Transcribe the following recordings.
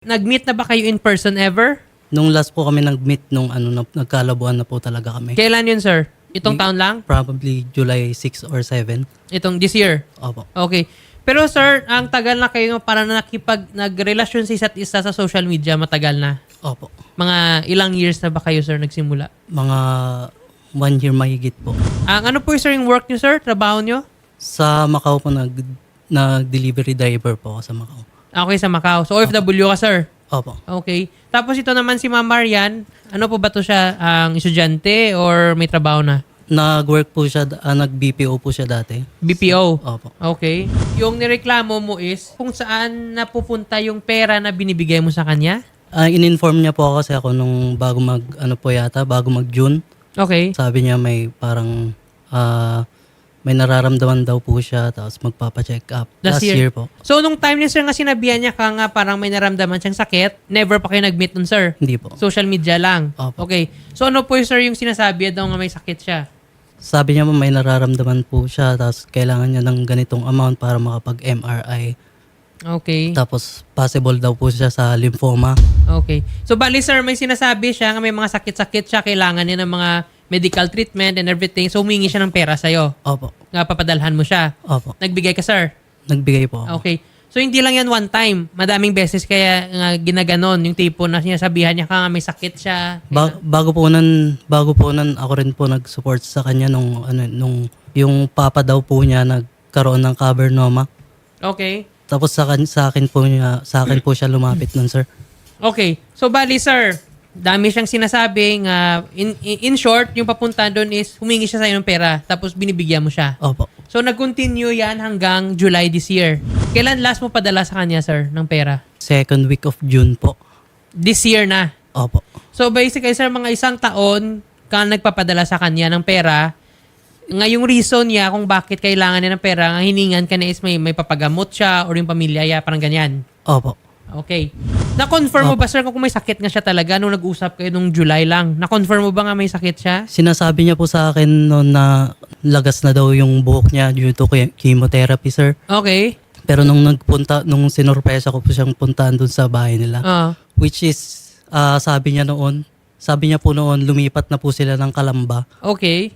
Nag-meet na ba kayo in person ever? Nung last po kami nag-meet nung nagkalabuan na po talaga kami. Kailan yun, sir? Itong taon lang? Probably July 6 or 7. Itong this year? Opo. Okay. Pero sir, ang tagal na kayo para nagrelasyon sa isa't isa sa social media, matagal na. Opo. Mga ilang years na ba kayo, sir, nagsimula? Mga 1 year mahigit po. Ang ano po, sir, yung work nyo, sir? Trabaho nyo? Sa Macau po nag-delivery driver po ako sa Macau. Okay, sa Macau. So, OFW ka, sir? Opo. Okay. Tapos ito naman si Ma'am Marian, ano po ba to siya? Ang estudyante or may trabaho na? Nag-work po siya, nag-BPO po siya dati. BPO? Opo. Okay. Yung nireklamo mo is kung saan napupunta yung pera na binibigay mo sa kanya? In-inform niya po ako kasi ako nung bago bago mag-June. Okay. Sabi niya may parang may nararamdaman daw po siya tapos magpapa-check up. Last year po. So, nung time niya, sir, nga sinabihan niya ka nga parang may naramdaman siyang sakit, never pa kayo nag-meet nun, sir? Hindi po. Social media lang? Opo. Okay. So, ano po, sir, yung sinasabi daw nga may sakit siya? Sabi niya may nararamdaman po siya tapos kailangan niya ng ganitong amount para makapag-MRI. Okay. Tapos possible daw po siya sa lymphoma. Okay. So, bali, sir, may sinasabi siya nga may mga sakit-sakit siya, kailangan niya ng mga medical treatment and everything. So, humingi siya ng pera sa'yo. Opo. Nga papadalhan mo siya. Opo. Nagbigay ka, sir? Nagbigay po ako. Okay. So, hindi lang yan one time. Madaming beses kaya nga ginaganon yung tipo na sinasabihan niya ka nga may sakit siya. Bago po nun ako rin po nag-support sa kanya nung yung papa daw po niya nagkaroon ng cavernoma. Okay. Tapos sa akin po siya lumapit nun, sir. Okay. So, bali, sir, dami siyang sinasabing, in short, yung papunta doon is humingi siya sa'yo ng pera, tapos binibigyan mo siya. Opo. So, nag-continue yan hanggang July this year. Kailan last mo padala sa kanya, sir, ng pera? Second week of June po. This year na. Opo. So, basically, sir, mga isang taon ka nagpapadala sa kanya ng pera. Ngayong reason niya kung bakit kailangan niya ng pera, ang hiningan ka na is may papagamot siya or yung pamilya niya, parang ganyan. Opo. Okay. Na-confirm mo ba, sir, kung may sakit nga siya talaga nung nag-usap kayo nung July lang? Na-confirm mo ba nga may sakit siya? Sinasabi niya po sa akin noon na lagas na daw yung buhok niya due to chemotherapy, sir. Okay. Pero nung sinurpresa ko po siyang puntahan dun sa bahay nila. Which is, sabi niya po noon, lumipat na po sila ng Calamba. Okay.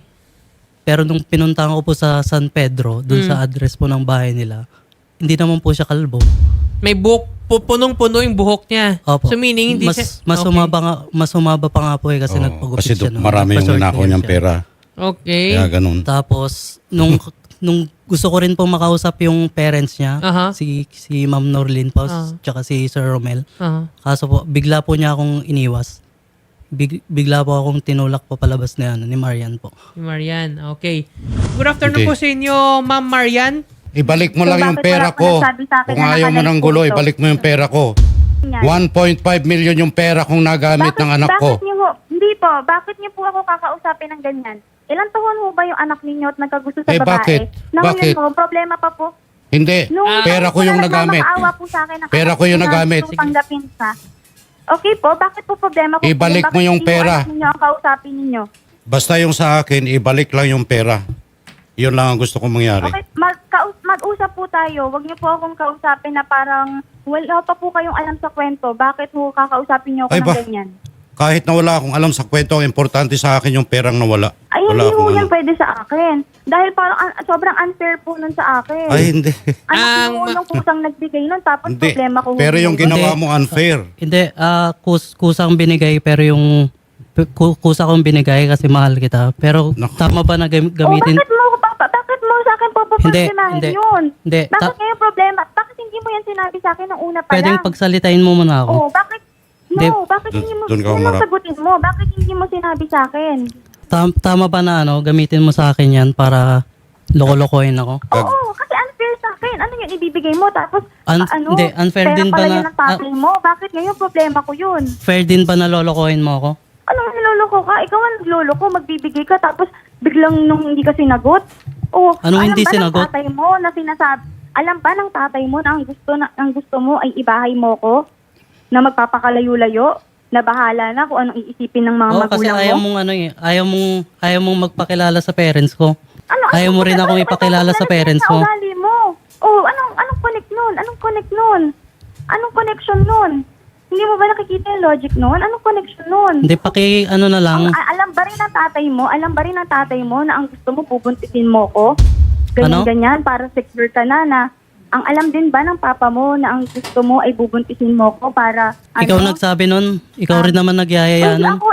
Pero nung pinuntahan ko po sa San Pedro, dun sa address po ng bahay nila, hindi naman po siya kalbo. May buhok, punong-puno yung buhok niya. Opo. So meaning, hindi siya... Mas humaba pa nga po kasi nagpagupit kasi siya. marami yung nakuha niyang pera. Okay. Kaya ganun. Tapos, nung gusto ko rin po makausap yung parents niya, Aha. si Ma'am Norlin po, tsaka si Sir Romel. Kaso po, bigla po niya akong iniwas. Bigla po akong tinulak po palabas ni Marian po. Marian, okay. Good afternoon Okay. po sa inyo, Ma'am Marian. Ibalik mo So, lang yung bakit pera wala ko. po nagsabi sa akin Kung na ayaw mo ng gulo, nakalive po ibalik mo yung pera ko. Yan. 1.5 million yung pera kong nagamit ng anak ko. Bakit niyo ho, hindi po, bakit niyo po ako kakausapin ng ganyan? Ilang taon ho ba yung anak ninyo at nagkagusto sa babae? Bakit? Na Bakit? ngayon ho, problema pa po. Hindi, pera ko yung nagamit. Nagmamakaawa po sa akin ng Pera anak ko yung niyo na nagamit. gusto tanggapin sa. Okay po, bakit po problema ko? Ibalik mo yung pera. Bakit ninyo ang kausapin ninyo? Basta yung sa akin, ibalik lang yung pera. Yun lang ang gusto kong mangyari. Okay, mag-usap po tayo. Huwag niyo po akong kausapin na parang wala pa po kayong alam sa kwento. Bakit po kakausapin niyo ako Ay, ng ba? ganyan? Kahit na wala akong alam sa kwento, ang importante sa akin yung perang nawala. Ay, Wala hindi po akong yan alam. pwede sa akin. Dahil parang sobrang unfair po nun sa akin. Ay, hindi. Anak mo nung kusang nagbigay nun, tapos Hindi. problema ko. Pero yung ginawa mo unfair. Hindi, kusang binigay pero yung kusa kong binigay kasi mahal kita. Pero Naku. tama ba na gamitin? Bakit mo sa akin pupupuntimahin Hindi. yun? Hindi. Bakit ngayon problema? Bakit hindi mo yan sinabi sa akin nung una pa Pwedeng lang? pagsalitain mo muna ako. Oo, bakit? Hindi. No, bakit hindi mo, Doon ka kung humarap. sagutin mo, bakit hindi mo sinabi sa akin? Tama ba na gamitin mo sa akin yan para loko-lokohin ako? Oo, kasi unfair sa akin. Ano yun, ibibigay mo? Tapos, Hindi, unfair pera din ba pala na- yun ng tatay mo. Bakit ngayon problema ko yun? Fair din ba na lolokohin mo ako? Anong niloloko ka? Ikaw ang nagloloko, magbibigay ka, tapos biglang nung hindi ka sinagot? O, Anong hindi alam sinagot? ba ng tatay mo na sinasabi, alam ba ng tatay mo na ang gusto mo ay ibahay mo ko? Na magpapakalayo-layo? Na bahala na kung anong iisipin ng mga Oo, kasi magulang ayaw mo? mong ayaw mong magpakilala sa parents ko. Ayaw mo rin akong ipakilala sa parents mo. Ugali mo. Oh, anong connect nun? Anong connect nun? Anong connection nun? Hindi mo ba nakikita yung logic noon? Anong connection noon? Hindi, ano na lang. Alam ba rin ng tatay mo na ang gusto mo bubuntisin mo ko? Ano? Ganyan, para secure ka na ang alam din ba ng papa mo na ang gusto mo ay bubuntisin mo ko para Ikaw nagsabi nun. Ikaw rin naman nagyayaya Hindi nun. ako,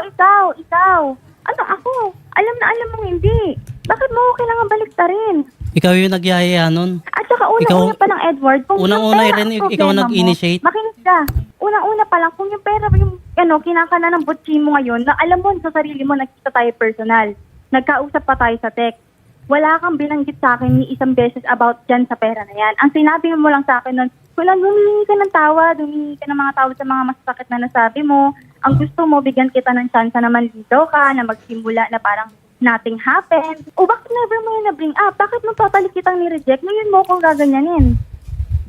ikaw. Ano ako? Alam na alam mo hindi. Bakit mo ko kailangan baliktarin? Ikaw yung nagyayaya nun. At saka unang-una pa lang, Edward, kung Unang-una yung pera rin, ang ikaw problema nag-initiate. mo, makinig ka. Unang-una pa lang, kung yung pera, yung kinakana ng butchi mo ngayon, na alam mo sa sarili mo, nagkita tayo personal. Nagkausap pa tayo sa text. Wala kang binanggit sa akin ni isang beses about dyan sa pera na yan. Ang sinabi mo lang sa akin nun, wala, humingi ka ng tawad, humingi ka ng mga tawad sa mga masasakit na nasabi mo. Ang gusto mo, bigyan kita ng chance na malito ka, na magsimula na parang nothing happened. O bakit never mo yun na-bring up? Bakit mo papalik kitang ni-reject? Ngayon mo kung gaganyanin.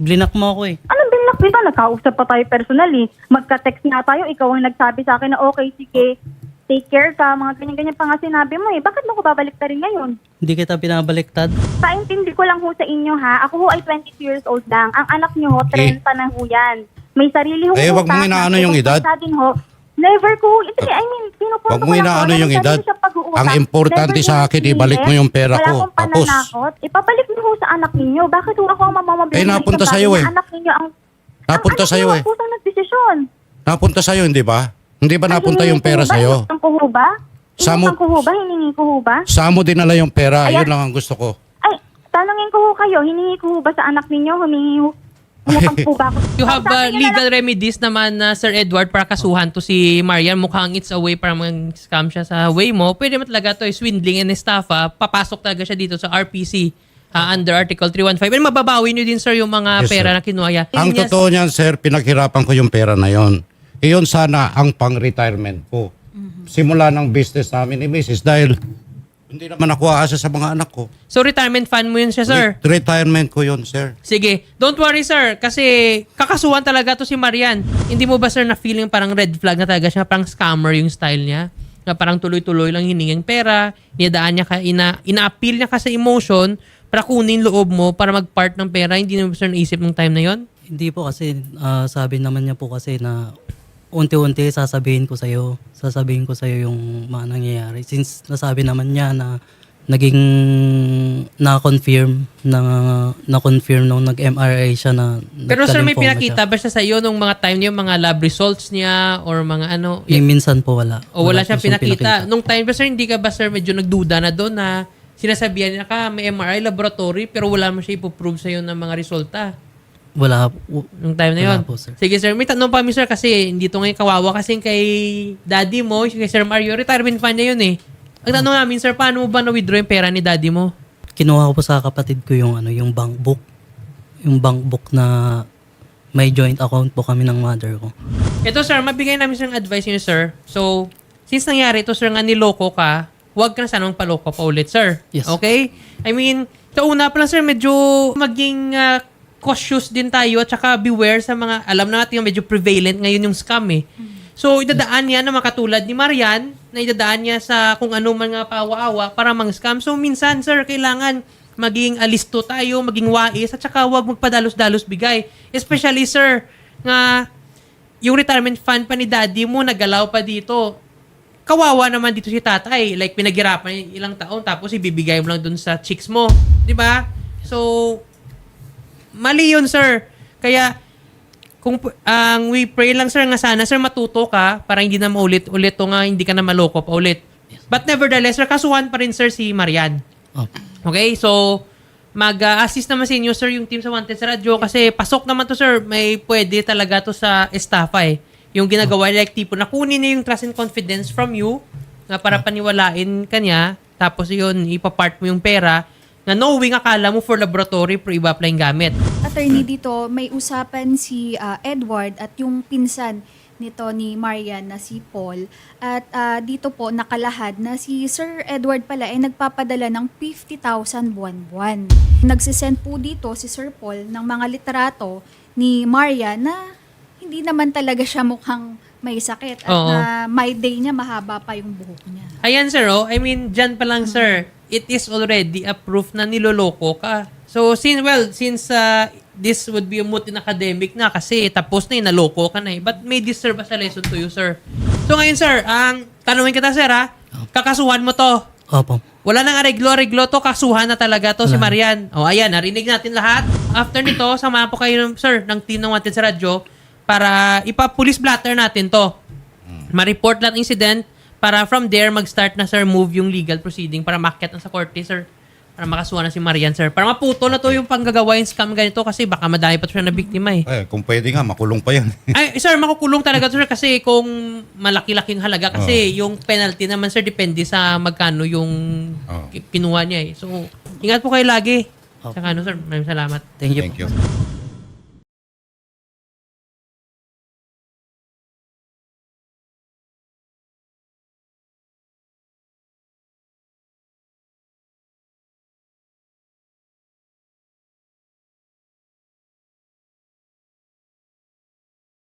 Blinak mo ako eh. Anong binlock dito? Nagkausap pa tayo personally. Magka-text nga tayo. Ikaw ang nagsabi sa akin na okay, sige, take care ka. Mga ganyan-ganyan pa nga sinabi mo eh. Bakit mo ko babalik ta rin ngayon? Hindi kita binabaliktad. Paintindi ko lang ho sa inyo ha. Ako ho ay 22 years old lang. Ang anak niyo ho, 30 na ho yan. May sarili ho. Wag mong inaano yung edad. Never ko. I mean, pinupunto Wag mo inaano yung edad. Ang importante sa akin, ibalik mo yung pera ko. Wala akong Tapos, pananakot. Ipabalik niyo ho sa anak ninyo. Bakit ho ako ang mamamabili? napunta sa'yo eh. Anak ninyo ang... Napunta sa'yo eh. Ang anak ninyo ang nagdesisyon. Napunta sa'yo, hindi ba? Hindi ba napunta yung pera sa'yo? Inutang ko ho ba? Samo- Inutang ko ho ba? Hiningi ko ho ba? Saan mo dinala yung pera? Ayan. Yun lang ang gusto ko. Ay, tanungin ko ho kayo. Hiningi ko ho ba sa anak ninyo? Humingi ho. Umutang po ba ako? You have Sabi niyo na legal remedies naman na Sir Edward para kasuhan to si Marian. Mukhang it's a way para mag-scam siya sa way mo. Pwede mo talaga to swindling and estafa. Papasok talaga siya dito sa RPC under Article 315. And mababawi niyo din sir yung mga Yes, pera sir. na kinuha niya. Ang Yes. totoo niyan, sir, pinaghirapan ko yung pera na yon. Iyon sana ang pang-retirement ko. Simula ng business namin ni Mrs. dahil hindi naman ako aasa sa mga anak ko. So retirement fund mo yun siya sir? Retirement ko yun, sir. Sige, don't worry sir kasi kakasuhan talaga to si Marian. Hindi mo ba sir na feeling parang red flag na talaga siya, parang scammer yung style niya? Na parang tuloy-tuloy lang hiningin pera, niyadaan niya ka, ina-appeal niya ka sa emotion para kunin loob mo para mag-part ng pera. Hindi mo ba sir naisip ng time na yon? Hindi po kasi, sabi naman niya po kasi na unti-unti sasabihin ko sa'yo yung mga nangyayari. Since nasabi naman niya na naging na-confirm nung nag-MRI siya na Pero sir, may nagka-lymphoma pinakita ba siya sa iyo nung mga time niyo, mga lab results niya or mga ano? siya. Minsan po wala. O wala siyang po siyang pinakita. Nung time ba sir, hindi ka ba sir medyo nagduda na doon na sinasabihan niya ka may MRI laboratory pero wala mo siya ipoprove sa iyo ng mga resulta? Wala. Nung time na yun. Wala po, sir. Sige sir, may tanong pa kami sir kasi hindi to ngayon kawawa kasi kay daddy mo, kay Sir Mario, retirement fund na yun eh. Ang tanong namin sir, paano mo ba na-withdraw yung pera ni daddy mo? Kinuha ko po sa kapatid ko yung yung bank book. Yung bank book na may joint account po kami ng mother ko. Ito sir, mabigay namin sir ng advice niyo sir. So, since nangyari ito sir nga niloko ka, huwag ka na sanang paloko pa ulit sir. Yes. Okay? I mean, sa una pa lang sir, medyo maging cautious din tayo at saka beware sa mga, alam natin yung medyo prevalent ngayon yung scam eh. So, idadaan niya na makatulad ni Marian, na idadaan niya sa kung ano man nga pawa-awa para mang-scam. So, minsan sir, kailangan maging alisto tayo, maging wais, at saka huwag magpadalos-dalos bigay. Especially sir, nga yung retirement fund pa ni daddy mo, nagalaw pa dito. Kawawa naman dito si tatay. Like, pinaghirapan niya ilang taon, tapos ibibigay mo lang dun sa chicks mo. Di ba? So, mali yun, sir. Kaya, kung we pray lang, sir, nga sana, sir, matuto ka para hindi na maulit-ulit o nga hindi ka na maloko pa ulit. But nevertheless, sir, kasuhan pa rin, sir, si Marian. Oh. Okay? So, mag-assist naman sa inyo, sir, yung team sa Wanted sa radyo kasi pasok naman to, sir. May pwede talaga to sa estafa eh. Yung ginagawa, like tipo, nakunin niya yung trust and confidence from you na para paniwalain kanya, tapos yun, ipapart mo yung pera na knowing akala mo for laboratory pero iba pala yung gamit. Attorney, dito may usapan si Edward at yung pinsan nito ni Marian na si Paul. At dito po nakalahad na si Sir Edward pala ay nagpapadala ng 50,000 buwan-buwan. Nagsisend po dito si Sir Paul ng mga litrato ni Marian na hindi naman talaga siya mukhang may sakit at Oo. na my day niya mahaba pa yung buhok niya. Ayan, sir, oh. I mean, dyan pa lang, sir, it is already a proof na niloloko ka. So, since this would be a moot in academic na kasi tapos na naloko ka na But may this serve as a lesson to you, sir. So ngayon, sir, ang tanungin kita, sir, kakasuhan mo to. Opo. Wala nang areglo to, kasuhan na talaga to si Marian. O ayan, narinig natin lahat. After nito, samahan po kayo, sir, ng team ng Wanted sa radyo para ipa-police blatter natin to. Ma-report lahat incident para from there mag-start na, sir, move yung legal proceeding para makyat na sa korte, sir. Para makasuhan na si Marian, sir. Para maputo na to yung panggagawa yung scam ganito kasi baka madami pa siya na biktima Kung pwede nga, makulong pa yan. Ay, sir, makukulong talaga to, sir, kasi kung malaki-laking halaga kasi yung penalty naman, sir, depende sa magkano yung kinuha niya So, ingat po kayo lagi. Saka sir, maraming salamat. Thank you. Thank you.